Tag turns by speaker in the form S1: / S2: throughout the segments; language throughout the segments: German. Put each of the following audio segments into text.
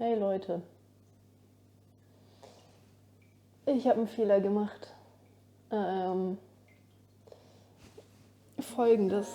S1: Hey Leute, ich habe einen Fehler gemacht. Folgendes.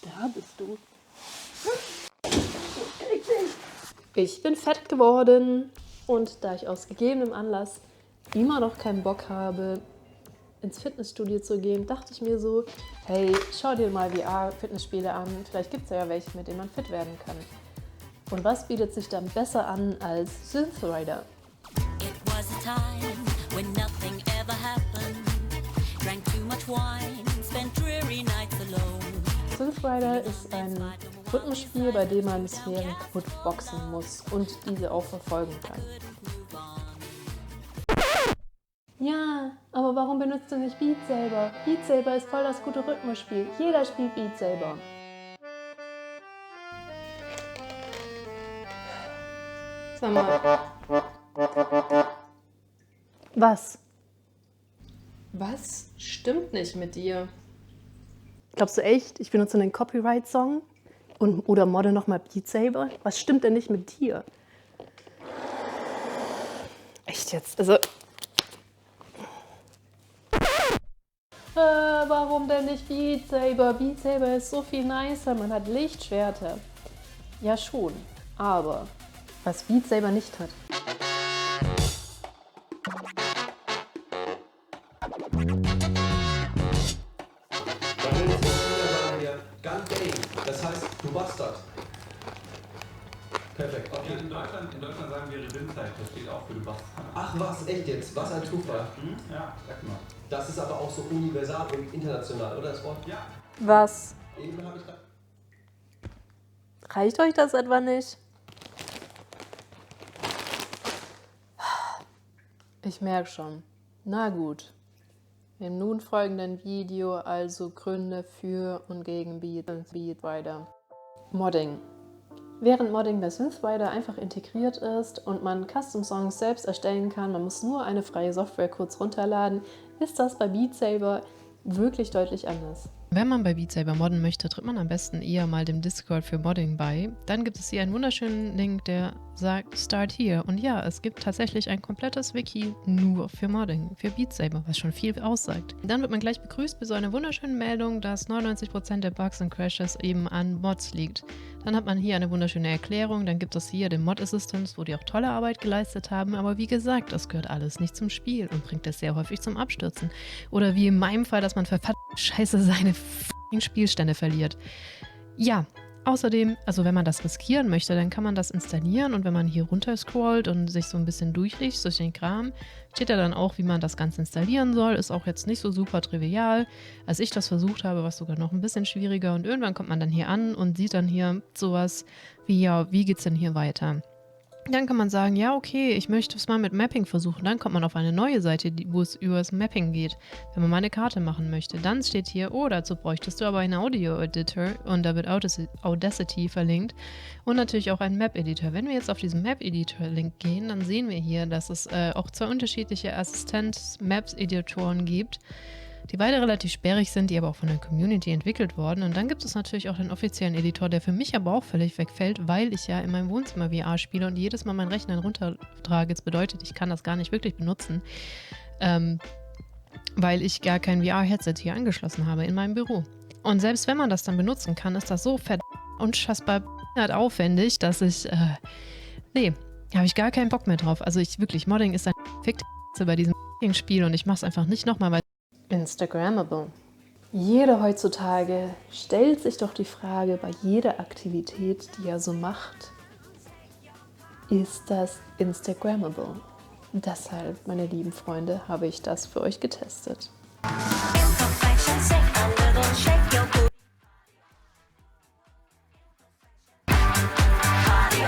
S1: Da bist du. Ich bin fett geworden und da ich aus gegebenem Anlass immer noch keinen Bock habe, ins Fitnessstudio zu gehen, dachte ich mir so, hey, schau dir mal VR-Fitnessspiele an, vielleicht gibt es ja welche, mit denen man fit werden kann. Und was bietet sich dann besser an als Synth Rider?
S2: It was a time when nothing ever happened. Drank too much wine, spent dreary nights alone.
S1: Synth Rider ist ein Rhythmusspiel, bei dem man Sphären kaputt boxen muss und diese auch verfolgen kann. Ja, aber warum benutzt du nicht Beat Saber? Beat Saber ist voll das gute Rhythmusspiel. Jeder spielt Beat Saber. Sag mal. Was? Was stimmt nicht mit dir? Glaubst du echt, ich benutze einen Copyright-Song oder modde nochmal Beat Saber? Was stimmt denn nicht mit dir? Echt jetzt? Also. Warum denn nicht Beat Saber? Beat Saber ist so viel nicer, man hat Lichtschwerter. Ja schon, aber was Beat Saber nicht hat.
S3: Das heißt, du Bastard. Perfekt, okay.
S4: Ja, in Deutschland sagen wir Revinnzeit, das steht auch für du Bastard.
S3: Ach was, echt jetzt? Was ein Zufall.
S4: Ja, sag mal.
S3: Das ist aber auch so universal und international, oder das Wort?
S4: Ja.
S1: Was?
S3: Eben habe ich gerade...
S1: Reicht euch das etwa nicht? Ich merke schon. Na gut. Im nun folgenden Video also Gründe für und gegen Beat Rider. Modding. Während Modding bei Synth Rider einfach integriert ist und man Custom-Songs selbst erstellen kann, man muss nur eine freie Software kurz runterladen, ist das bei Beat Saber wirklich deutlich anders.
S5: Wenn man bei Beat Saber modden möchte, tritt man am besten eher mal dem Discord für Modding bei. Dann gibt es hier einen wunderschönen Link, der sagt Start Here. Und ja, es gibt tatsächlich ein komplettes Wiki nur für Modding, für Beat Saber, was schon viel aussagt. Dann wird man gleich begrüßt bei so einer wunderschönen Meldung, dass 99% der Bugs und Crashes eben an Mods liegt. Dann hat man hier eine wunderschöne Erklärung, dann gibt es hier den Mod Assistance, wo die auch tolle Arbeit geleistet haben, aber wie gesagt, das gehört alles nicht zum Spiel und bringt es sehr häufig zum Abstürzen. Oder wie in meinem Fall, dass man für Scheiße seine Spielstände verliert. Ja, außerdem, also wenn man das riskieren möchte, dann kann man das installieren und wenn man hier runter scrollt und sich so ein bisschen durchliest durch den Kram, steht da dann auch, wie man das Ganze installieren soll. Ist auch jetzt nicht so super trivial. Als ich das versucht habe, war es sogar noch ein bisschen schwieriger und irgendwann kommt man dann hier an und sieht dann hier sowas wie, ja, wie geht's denn hier weiter? Dann kann man sagen, ja, okay, ich möchte es mal mit Mapping versuchen. Dann kommt man auf eine neue Seite, wo es über das Mapping geht, wenn man mal eine Karte machen möchte. Dann steht hier, oh, dazu bräuchtest du aber einen Audio-Editor und da wird Audacity verlinkt und natürlich auch einen Map-Editor. Wenn wir jetzt auf diesen Map-Editor-Link gehen, dann sehen wir hier, dass es auch zwei unterschiedliche Assistent-Maps-Editoren gibt, die beide relativ sperrig sind, die aber auch von der Community entwickelt wurden. Und dann gibt es natürlich auch den offiziellen Editor, der für mich aber auch völlig wegfällt, weil ich ja in meinem Wohnzimmer VR spiele und jedes Mal meinen Rechner runtertrage. Das bedeutet, ich kann das gar nicht wirklich benutzen, weil ich gar kein VR-Headset hier angeschlossen habe in meinem Büro. Und selbst wenn man das dann benutzen kann, ist das so unfassbar aufwendig, dass ich, nee, habe ich gar keinen Bock mehr drauf. Also Modding ist ein Fick bei diesem Spiel und ich mache es einfach nicht nochmal, weil
S1: Instagrammable. Jeder heutzutage stellt sich doch die Frage bei jeder Aktivität, die er so macht, ist das Instagrammable? Deshalb, meine lieben Freunde, habe ich das für euch getestet.
S2: Body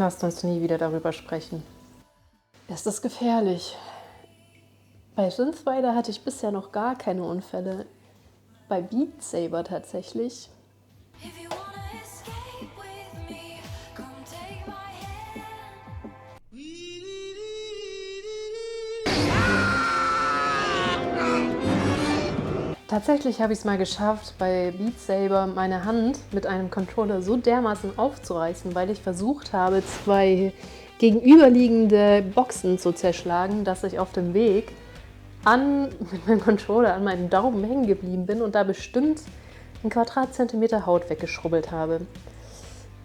S1: Lasst uns nie wieder darüber sprechen. Ist das gefährlich? Bei Synthrider hatte ich bisher noch gar keine Unfälle. Bei Beat Saber tatsächlich.
S6: If you wanna escape with me, come take my hand.
S1: Tatsächlich habe ich es mal geschafft, bei Beat Saber meine Hand mit einem Controller so dermaßen aufzureißen, weil ich versucht habe, 2 gegenüberliegende Boxen zu zerschlagen, dass ich auf dem Weg mit meinem Controller an meinem Daumen hängen geblieben bin und da bestimmt einen Quadratzentimeter Haut weggeschrubbelt habe.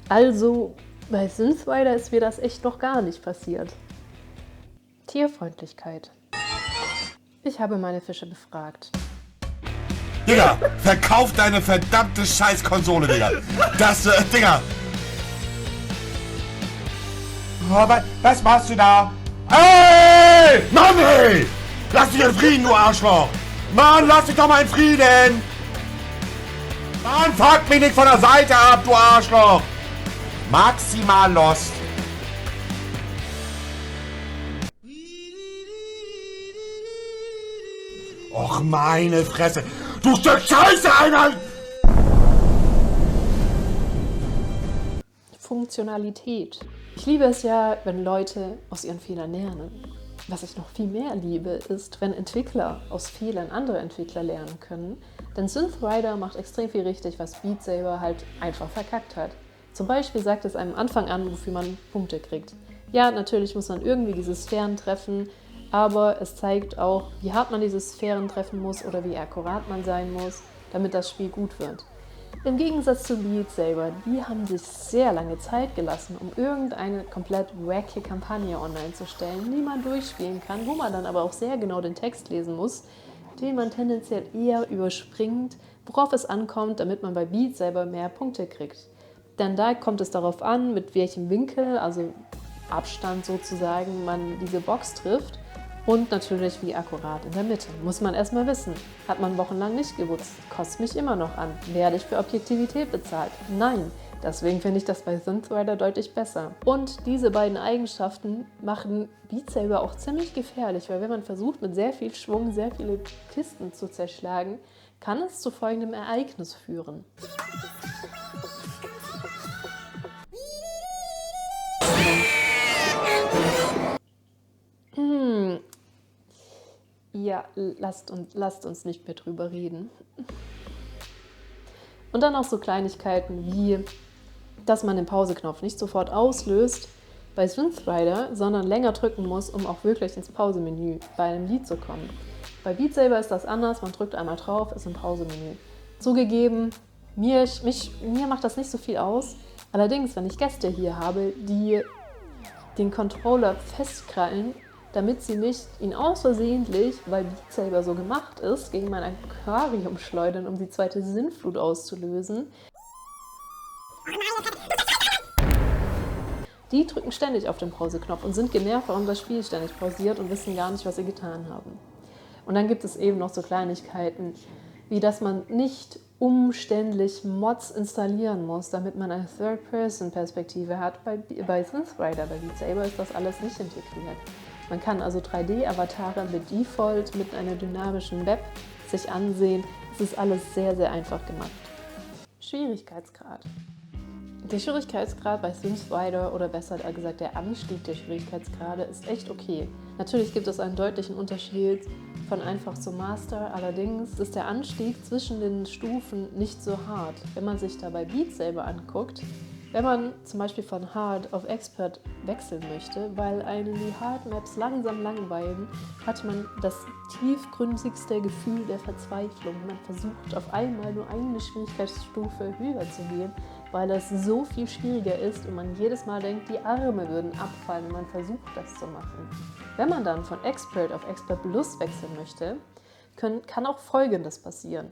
S1: Also bei Synthrider ist mir das echt noch gar nicht passiert. Tierfreundlichkeit. Ich habe meine Fische befragt.
S7: Digga, verkauf deine verdammte Scheißkonsole, Digga. Das, Digga. Aber was machst du da? Ey! Mann, ey! Lass dich in Frieden, du Arschloch! Mann, lass dich doch mal in Frieden! Mann, fuck mich nicht von der Seite ab, du Arschloch! Maximal lost. Och, meine Fresse! Du Stück Scheiße, Einheit!
S1: Funktionalität. Ich liebe es ja, wenn Leute aus ihren Fehlern lernen. Was ich noch viel mehr liebe, ist, wenn Entwickler aus Fehlern andere Entwickler lernen können. Denn Synthrider macht extrem viel richtig, was Beat Saber halt einfach verkackt hat. Zum Beispiel sagt es einem Anfang an, wofür man Punkte kriegt. Ja, natürlich muss man irgendwie diese Sphären treffen, aber es zeigt auch, wie hart man diese Sphären treffen muss oder wie akkurat man sein muss, damit das Spiel gut wird. Im Gegensatz zu Beat Saber, die haben sich sehr lange Zeit gelassen, um irgendeine komplett wacky Kampagne online zu stellen, die man durchspielen kann, wo man dann aber auch sehr genau den Text lesen muss, den man tendenziell eher überspringt, worauf es ankommt, damit man bei Beat Saber mehr Punkte kriegt. Denn da kommt es darauf an, mit welchem Winkel, also Abstand sozusagen, man diese Box trifft. Und natürlich wie akkurat in der Mitte. Muss man erstmal wissen. Hat man wochenlang nicht gewusst. Kostet mich immer noch an. Werde ich für Objektivität bezahlt? Nein. Deswegen finde ich das bei Synthrider deutlich besser. Und diese beiden Eigenschaften machen Beat Saber auch ziemlich gefährlich, weil wenn man versucht, mit sehr viel Schwung sehr viele Kisten zu zerschlagen, kann es zu folgendem Ereignis führen. Ja, lasst uns nicht mehr drüber reden. Und dann auch so Kleinigkeiten wie, dass man den Pauseknopf nicht sofort auslöst bei Synthrider, sondern länger drücken muss, um auch wirklich ins Pausemenü bei einem Lied zu kommen. Bei Beat Saber ist das anders, man drückt einmal drauf, ist im Pausemenü. Zugegeben, mir macht das nicht so viel aus. Allerdings, wenn ich Gäste hier habe, die den Controller festkrallen, damit sie nicht ihn aus versehentlich, weil Beat Saber so gemacht ist, gegen mein Aquarium schleudern, um die zweite Sinnflut auszulösen. Die drücken ständig auf den Pauseknopf und sind genervt, warum das Spiel ständig pausiert und wissen gar nicht, was sie getan haben. Und dann gibt es eben noch so Kleinigkeiten, wie dass man nicht umständlich Mods installieren muss, damit man eine Third-Person-Perspektive hat. Bei Synthrider, bei Beat Saber ist das alles nicht integriert. Man kann also 3D-Avatare mit Default, mit einer dynamischen Web sich ansehen. Es ist alles sehr, sehr einfach gemacht. Schwierigkeitsgrad. Der Schwierigkeitsgrad bei Synthrider, oder besser gesagt der Anstieg der Schwierigkeitsgrade, ist echt okay. Natürlich gibt es einen deutlichen Unterschied von einfach zu Master, allerdings ist der Anstieg zwischen den Stufen nicht so hart. Wenn man sich dabei Beat Saber anguckt, wenn man zum Beispiel von Hard auf Expert wechseln möchte, weil einen die Hard Maps langsam langweilen, hat man das tiefgründigste Gefühl der Verzweiflung. Man versucht auf einmal nur eine Schwierigkeitsstufe höher zu gehen, weil es so viel schwieriger ist und man jedes Mal denkt, die Arme würden abfallen und man versucht das zu machen. Wenn man dann von Expert auf Expert Plus wechseln möchte, kann auch Folgendes passieren.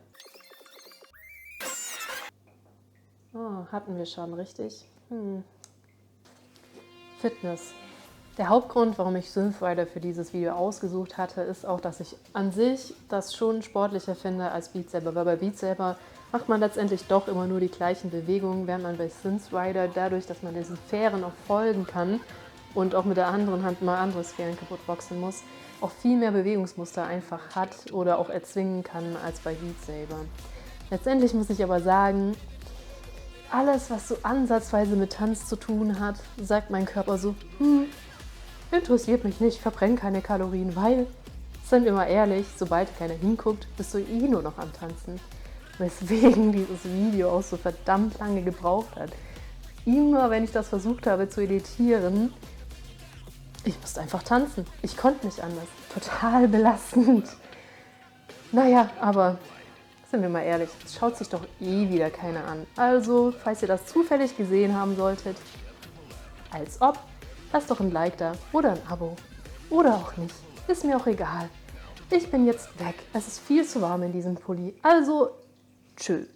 S1: Oh, hatten wir schon, richtig? Fitness. Der Hauptgrund, warum ich Synthrider für dieses Video ausgesucht hatte, ist auch, dass ich an sich das schon sportlicher finde als Beat Saber. Weil bei Beat Saber macht man letztendlich doch immer nur die gleichen Bewegungen, während man bei Synthrider dadurch, dass man diesen Sphären auch folgen kann und auch mit der anderen Hand mal andere Sphären kaputt boxen muss, auch viel mehr Bewegungsmuster einfach hat oder auch erzwingen kann als bei Beat Saber. Letztendlich muss ich aber sagen, alles, was so ansatzweise mit Tanz zu tun hat, sagt mein Körper so, interessiert mich nicht, verbrenne keine Kalorien, weil, sind wir mal ehrlich, sobald keiner hinguckt, bist du eh nur noch am Tanzen. Weswegen dieses Video auch so verdammt lange gebraucht hat. Immer wenn ich das versucht habe zu editieren, ich musste einfach tanzen. Ich konnte nicht anders. Total belastend. Naja, aber sind wir mal ehrlich, es schaut sich doch eh wieder keiner an. Also, falls ihr das zufällig gesehen haben solltet, als ob, lasst doch ein Like da oder ein Abo. Oder auch nicht. Ist mir auch egal. Ich bin jetzt weg. Es ist viel zu warm in diesem Pulli. Also, tschö.